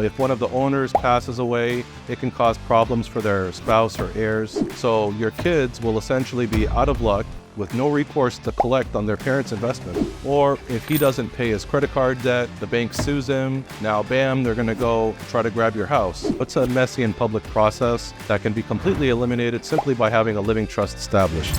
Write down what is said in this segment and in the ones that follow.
If one of the owners passes away, it can cause problems for their spouse or heirs. So your kids will essentially be out of luck with no recourse to collect on their parents' investment. Or if he doesn't pay his credit card debt, the bank sues him. Now, bam, they're gonna go try to grab your house. It's a messy and public process that can be completely eliminated simply by having a living trust established.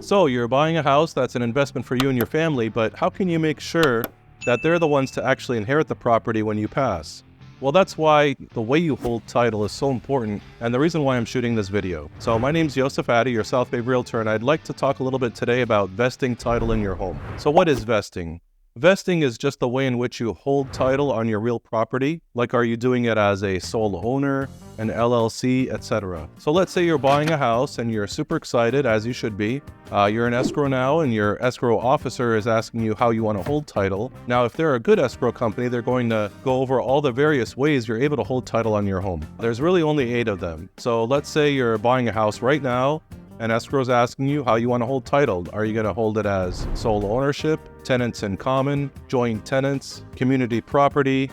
So you're buying a house that's an investment for you and your family, but how can you make sure that they're the ones to actually inherit the property when you pass? Well, that's why the way you hold title is so important, and the reason why I'm shooting this video. So my name's Joseph Addy, your South Bay Realtor, and I'd like to talk a little bit today about vesting title in your home. So what is vesting? Vesting is just the way in which you hold title on your real property. Like, are you doing it as a sole owner, an LLC, etc.? So let's say you're buying a house and you're super excited, as you should be. You're in escrow now, and your escrow officer is asking you how you want to hold title. Now, if they're a good escrow company, they're going to go over all the various ways you're able to hold title on your home. There's really only 8 of them. So let's say you're buying a house right now, and escrow is asking you how you want to hold title. Are you going to hold it as sole ownership, tenants in common, joint tenants, community property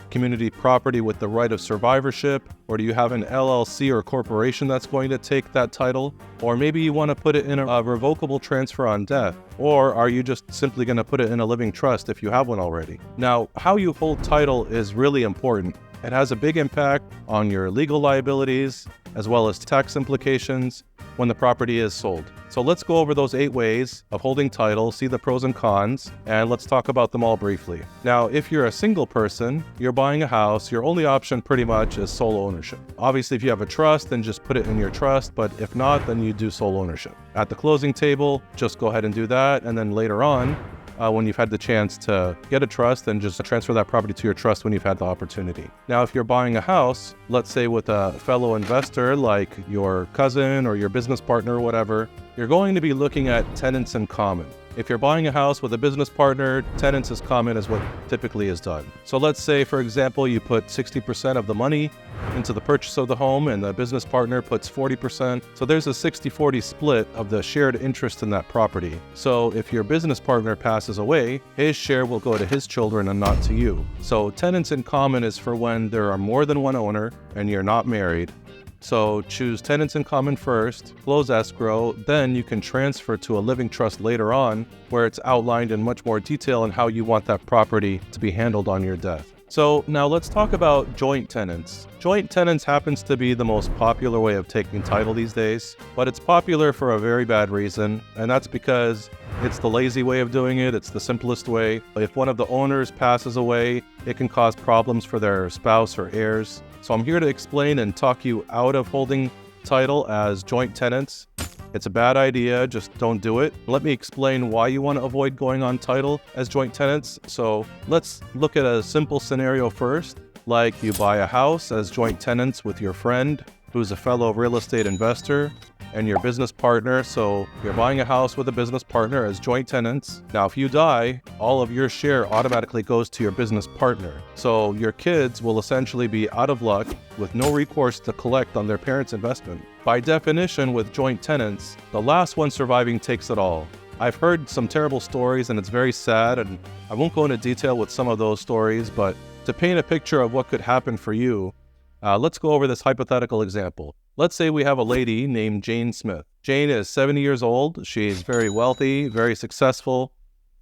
with the right of survivorship, or do you have an LLC or corporation that's going to take that title? Or maybe you want to put it in a revocable transfer on death, or are you just simply going to put it in a living trust if you have one already? Now, how you hold title is really important. It has a big impact on your legal liabilities as well as tax implications when the property is sold. So let's go over those 8 ways of holding title, see the pros and cons, and let's talk about them all briefly. Now, if you're a single person, you're buying a house, your only option pretty much is sole ownership. Obviously, if you have a trust, then just put it in your trust, but if not, then you do sole ownership. At the closing table, just go ahead and do that, and then later on, when you've had the chance to get a trust, then just transfer that property to your trust when you've had the opportunity. Now, if you're buying a house, let's say with a fellow investor like your cousin or your business partner or whatever, you're going to be looking at tenants in common. If you're buying a house with a business partner, tenants in common is what typically is done. So let's say, for example, you put 60% of the money into the purchase of the home and the business partner puts 40%. So there's a 60-40 split of the shared interest in that property. So if your business partner passes away, his share will go to his children and not to you. So tenants in common is for when there are more than one owner and you're not married. So choose tenants in common first, close escrow, then you can transfer to a living trust later on where it's outlined in much more detail on how you want that property to be handled on your death. So now let's talk about joint tenants. Joint tenants happens to be the most popular way of taking title these days, but it's popular for a very bad reason, and that's because it's the lazy way of doing it. It's the simplest way. If one of the owners passes away, it can cause problems for their spouse or heirs. So I'm here to explain and talk you out of holding title as joint tenants. It's a bad idea, just don't do it. Let me explain why you want to avoid going on title as joint tenants. So let's look at a simple scenario first. Like you buy a house as joint tenants with your friend who's a fellow real estate investor and your business partner. So you're buying a house with a business partner as joint tenants. Now, if you die, all of your share automatically goes to your business partner. So your kids will essentially be out of luck with no recourse to collect on their parents' investment. By definition, with joint tenants, the last one surviving takes it all. I've heard some terrible stories and it's very sad, and I won't go into detail with some of those stories, but to paint a picture of what could happen for you, let's go over this hypothetical example. Let's say we have a lady named Jane Smith. Jane is 70 years old. She's very wealthy, very successful,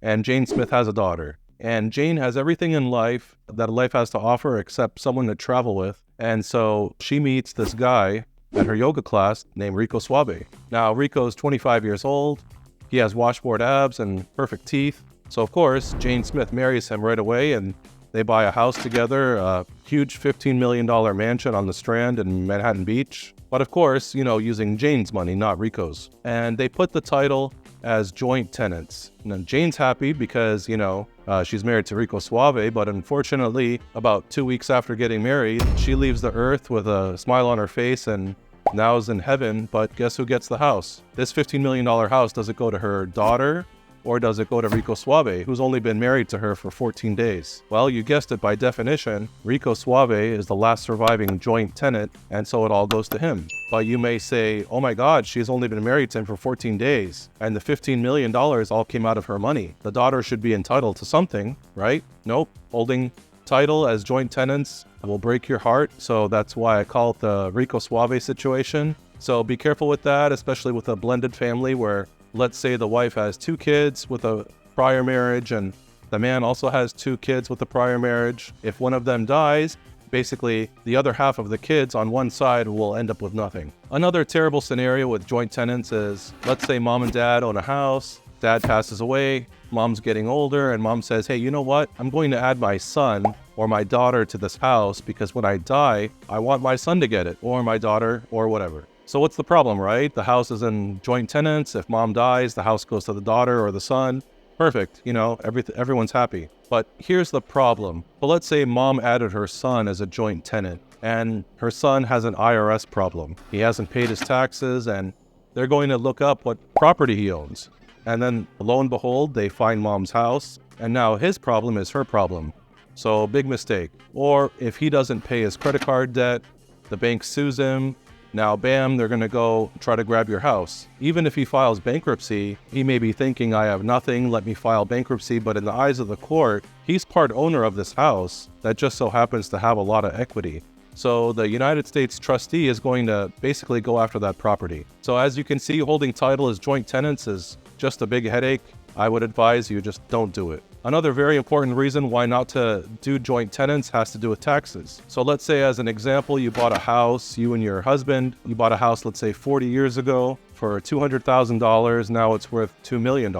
and Jane Smith has a daughter. And Jane has everything in life that life has to offer except someone to travel with. And so she meets this guy at her yoga class named Rico Suave. Now, Rico's 25 years old. He has washboard abs and perfect teeth. So, of course, Jane Smith marries him right away, and they buy a house together, a huge $15 million mansion on the Strand in Manhattan Beach. But of course, using Jane's money, not Rico's. And they put the title as joint tenants. Now, Jane's happy because, she's married to Rico Suave, but unfortunately, about 2 weeks after getting married, she leaves the earth with a smile on her face and now is in heaven. But guess who gets the house? This $15 million house, does it go to her daughter Or does it go to Rico Suave, who's only been married to her for 14 days? Well, you guessed it, by definition, Rico Suave is the last surviving joint tenant, and so it all goes to him. But you may say, oh my God, she's only been married to him for 14 days, and the $15 million all came out of her money. The daughter should be entitled to something, right? Nope. Holding title as joint tenants will break your heart, so that's why I call it the Rico Suave situation. So be careful with that, especially with a blended family where, let's say the wife has 2 kids with a prior marriage and the man also has 2 kids with a prior marriage. If one of them dies, basically the other half of the kids on one side will end up with nothing. Another terrible scenario with joint tenants is, let's say mom and dad own a house, dad passes away, mom's getting older, and mom says, hey, you know what? I'm going to add my son or my daughter to this house because when I die, I want my son to get it, or my daughter, or whatever. So what's the problem, right? The house is in joint tenants. If mom dies, the house goes to the daughter or the son. Perfect. Everyone's happy. But here's the problem. Well, let's say mom added her son as a joint tenant, and her son has an IRS problem. He hasn't paid his taxes, and they're going to look up what property he owns. And then lo and behold, they find mom's house, and now his problem is her problem. So big mistake. Or if he doesn't pay his credit card debt, the bank sues him. Now, bam, they're going to go try to grab your house. Even if he files bankruptcy, he may be thinking, I have nothing, let me file bankruptcy. But in the eyes of the court, he's part owner of this house that just so happens to have a lot of equity. So the United States trustee is going to basically go after that property. So as you can see, holding title as joint tenants is just a big headache. I would advise you just don't do it. Another very important reason why not to do joint tenants has to do with taxes. So let's say, as an example, you bought a house, you and your husband, you bought a house, let's say 40 years ago for $200,000. Now it's worth $2 million.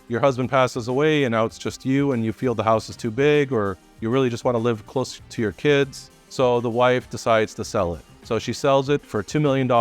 Your husband passes away and now it's just you and you feel the house is too big, or you really just want to live close to your kids. So the wife decides to sell it. So she sells it for $2 million,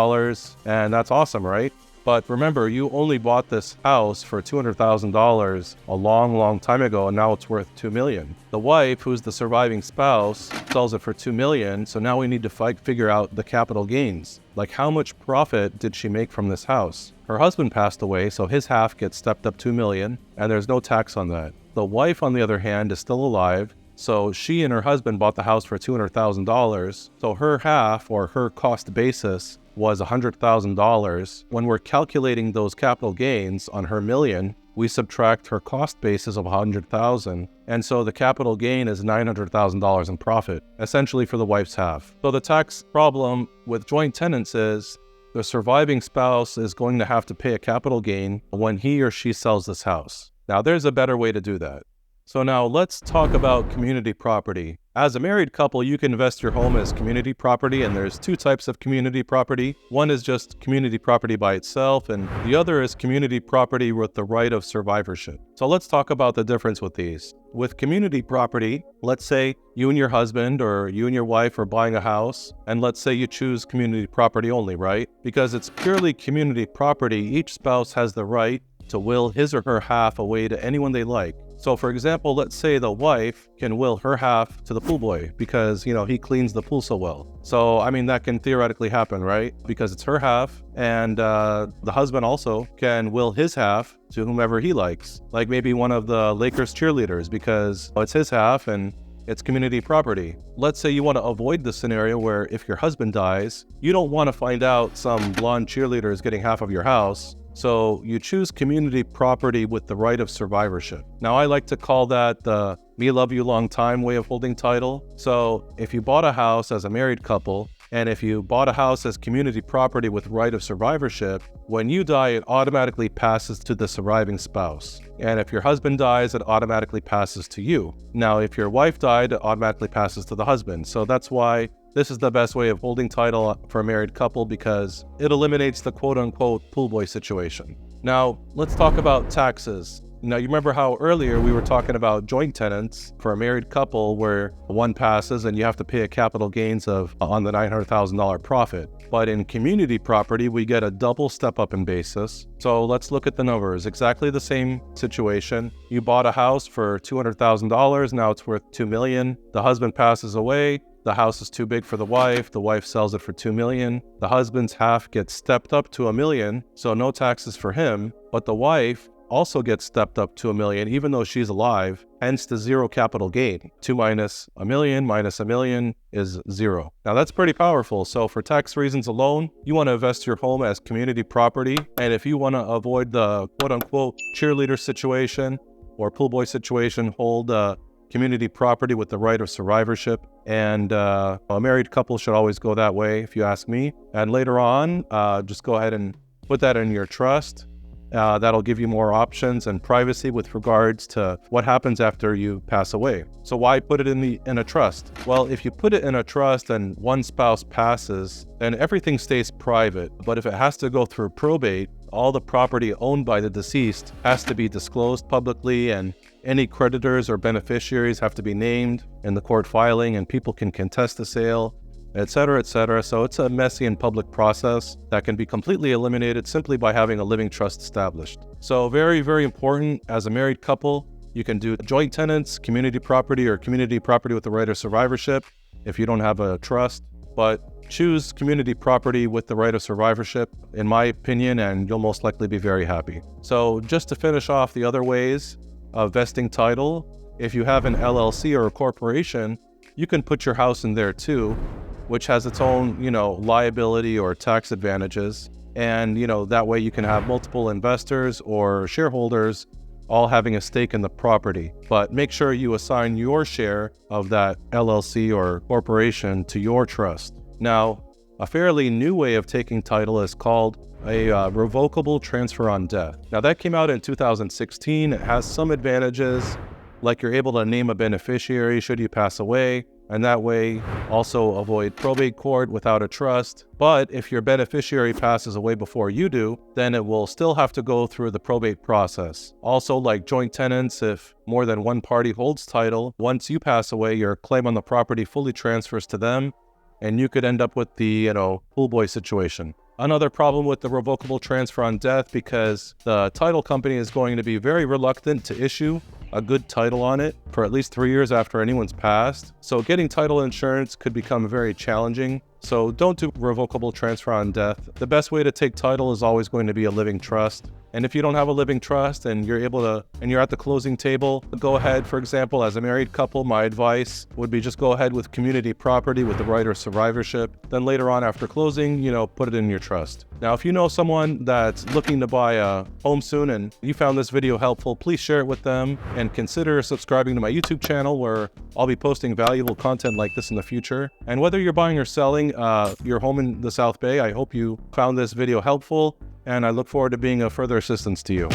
and that's awesome, right? But remember, you only bought this house for $200,000 a long, long time ago, and now it's worth $2 million. The wife, who's the surviving spouse, sells it for $2 million, so now we need to figure out the capital gains. Like, how much profit did she make from this house? Her husband passed away, so his half gets stepped up $2 million, and there's no tax on that. The wife, on the other hand, is still alive, so she and her husband bought the house for $200,000, so her half, or her cost basis, was $100,000. When we're calculating those capital gains on her million, we subtract her cost basis of $100,000, and so the capital gain is $900,000 in profit, essentially for the wife's half. So the tax problem with joint tenants is the surviving spouse is going to have to pay a capital gain when he or she sells this house. Now, there's a better way to do that. So now let's talk about community property. As a married couple, you can invest your home as community property, and there's 2 types of community property. One is just community property by itself, and the other is community property with the right of survivorship. So let's talk about the difference with these. With community property, let's say you and your husband or you and your wife are buying a house, and let's say you choose community property only, right? Because it's purely community property, each spouse has the right to will his or her half away to anyone they like. So for example, let's say the wife can will her half to the pool boy because, he cleans the pool so well. So, that can theoretically happen, right? Because it's her half, and the husband also can will his half to whomever he likes. Like maybe one of the Lakers cheerleaders because it's his half and it's community property. Let's say you want to avoid the scenario where if your husband dies, you don't want to find out some blonde cheerleader is getting half of your house. So you choose community property with the right of survivorship. Now, I like to call that the me love you long time way of holding title. So if you bought a house as a married couple, and if you bought a house as community property with right of survivorship, when you die, it automatically passes to the surviving spouse. And if your husband dies, it automatically passes to you. Now, if your wife died, it automatically passes to the husband. So that's why this is the best way of holding title for a married couple, because it eliminates the quote-unquote pool boy situation. Now, let's talk about taxes. Now, you remember how earlier we were talking about joint tenants for a married couple where one passes and you have to pay a capital gains on the $900,000 profit. But in community property, we get a double step up in basis. So let's look at the numbers. Exactly the same situation. You bought a house for $200,000. Now it's worth $2 million. The husband passes away. The house is too big for the wife sells it for $2 million. The husband's half gets stepped up to $1 million, so no taxes for him, but the wife also gets stepped up to $1 million, even though she's alive, hence the zero capital gain. 2 minus $1 million minus $1 million is 0. Now that's pretty powerful. So for tax reasons alone, you want to invest your home as community property. And if you want to avoid the quote unquote cheerleader situation or pool boy situation, hold community property with the right of survivorship. And a married couple should always go that way, if you ask me. And later on, just go ahead and put that in your trust. That'll give you more options and privacy with regards to what happens after you pass away. So why put it in a trust? Well, if you put it in a trust and one spouse passes, then everything stays private. But if it has to go through probate, all the property owned by the deceased has to be disclosed publicly, and any creditors or beneficiaries have to be named in the court filing, and people can contest the sale, etc., etc. So it's a messy and public process that can be completely eliminated simply by having a living trust established. So very, very important as a married couple, you can do joint tenants, community property, or community property with the right of survivorship if you don't have a trust. But choose community property with the right of survivorship, in my opinion, and you'll most likely be very happy. So just to finish off the other ways of vesting title, if you have an LLC or a corporation, you can put your house in there too, which has its own, liability or tax advantages. And, that way you can have multiple investors or shareholders all having a stake in the property. But make sure you assign your share of that LLC or corporation to your trust. Now, a fairly new way of taking title is called a revocable transfer on death. Now that came out in 2016. It has some advantages, like you're able to name a beneficiary should you pass away, and that way also avoid probate court without a trust. But if your beneficiary passes away before you do, then it will still have to go through the probate process. Also, like joint tenants, if more than one party holds title, once you pass away, your claim on the property fully transfers to them, and you could end up with the, pool boy situation. Another problem with the revocable transfer on death, because the title company is going to be very reluctant to issue a good title on it for at least 3 years after anyone's passed. So getting title insurance could become very challenging. So don't do revocable transfer on death. The best way to take title is always going to be a living trust. And if you don't have a living trust and you're at the closing table, go ahead. For example, as a married couple, my advice would be just go ahead with community property with the right of survivorship. Then later on after closing, put it in your trust. Now, if you know someone that's looking to buy a home soon and you found this video helpful, please share it with them and consider subscribing to my YouTube channel, where I'll be posting valuable content like this in the future. And whether you're buying or selling your home in the South Bay, I hope you found this video helpful, and I look forward to being of further assistance to you.